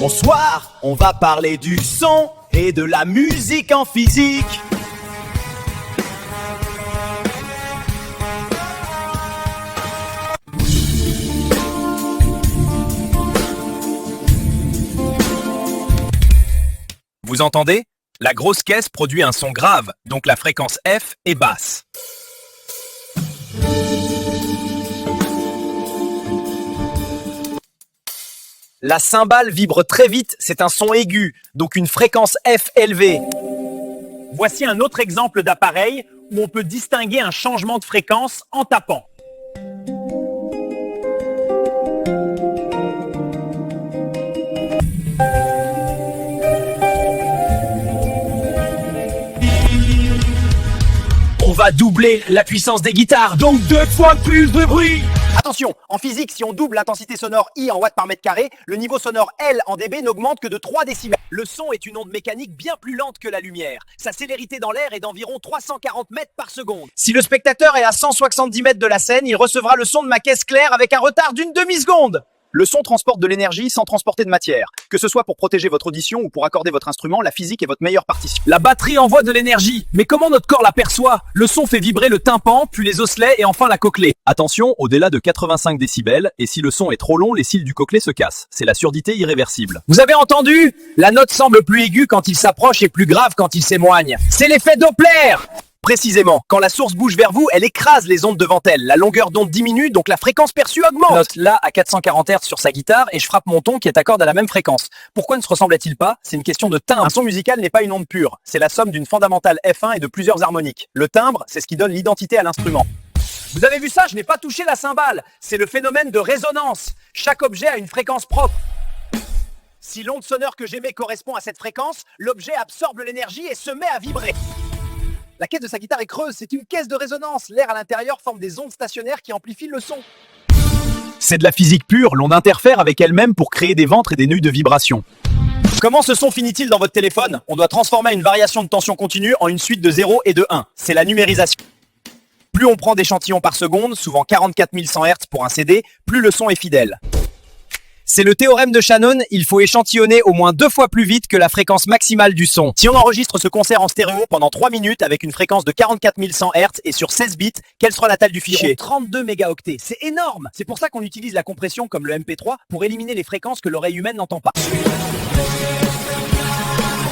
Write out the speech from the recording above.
Bonsoir, on va parler du son et de la musique en physique. Vous entendez? La grosse caisse produit un son grave, donc la fréquence F est basse. La cymbale vibre très vite, c'est un son aigu, donc une fréquence F élevée. Voici un autre exemple d'appareil où on peut distinguer un changement de fréquence en tapant. On va doubler la puissance des guitares, donc 2 fois plus de bruit. Attention, en physique, si on double l'intensité sonore I en watts par mètre carré, le niveau sonore L en dB n'augmente que de 3 décibels. Le son est une onde mécanique bien plus lente que la lumière. Sa célérité dans l'air est d'environ 340 mètres par seconde. Si le spectateur est à 170 mètres de la scène, il recevra le son de ma caisse claire avec un retard d'une demi-seconde. Le son transporte de l'énergie sans transporter de matière. Que ce soit pour protéger votre audition ou pour accorder votre instrument, la physique est votre meilleure partition. La batterie envoie de l'énergie, mais comment notre corps l'aperçoit? Le son fait vibrer le tympan, puis les osselets et enfin la cochlée. Attention, au-delà de 85 décibels, et si le son est trop long, les cils du cochlear se cassent. C'est la surdité irréversible. Vous avez entendu? La note semble plus aiguë quand il s'approche et plus grave quand il s'éloigne. C'est l'effet Doppler! Précisément, quand la source bouge vers vous, elle écrase les ondes devant elle. La longueur d'onde diminue, donc la fréquence perçue augmente. Note là à 440 Hz sur sa guitare et je frappe mon ton qui est accorde à la même fréquence. Pourquoi ne se ressemblait-il pas? C'est une question de timbre. Un son musical n'est pas une onde pure. C'est la somme d'une fondamentale F1 et de plusieurs harmoniques. Le timbre, c'est ce qui donne l'identité à l'instrument. Vous avez vu ça? Je n'ai pas touché la cymbale. C'est le phénomène de résonance. Chaque objet a une fréquence propre. Si l'onde sonore que j'émets correspond à cette fréquence, l'objet absorbe l'énergie et se met à vibrer. La caisse de sa guitare est creuse, c'est une caisse de résonance. L'air à l'intérieur forme des ondes stationnaires qui amplifient le son. C'est de la physique pure, l'onde interfère avec elle-même pour créer des ventres et des nœuds de vibration. Comment ce son finit-il dans votre téléphone? On doit transformer une variation de tension continue en une suite de 0 et de 1. C'est la numérisation. Plus on prend d'échantillons par seconde, souvent 44 100 Hz pour un CD, plus le son est fidèle. C'est le théorème de Shannon, il faut échantillonner au moins 2 fois plus vite que la fréquence maximale du son. Si on enregistre ce concert en stéréo pendant 3 minutes avec une fréquence de 44 100 Hz et sur 16 bits, quelle sera la taille du fichier? 32 mégaoctets, c'est énorme! C'est pour ça qu'on utilise la compression comme le MP3 pour éliminer les fréquences que l'oreille humaine n'entend pas.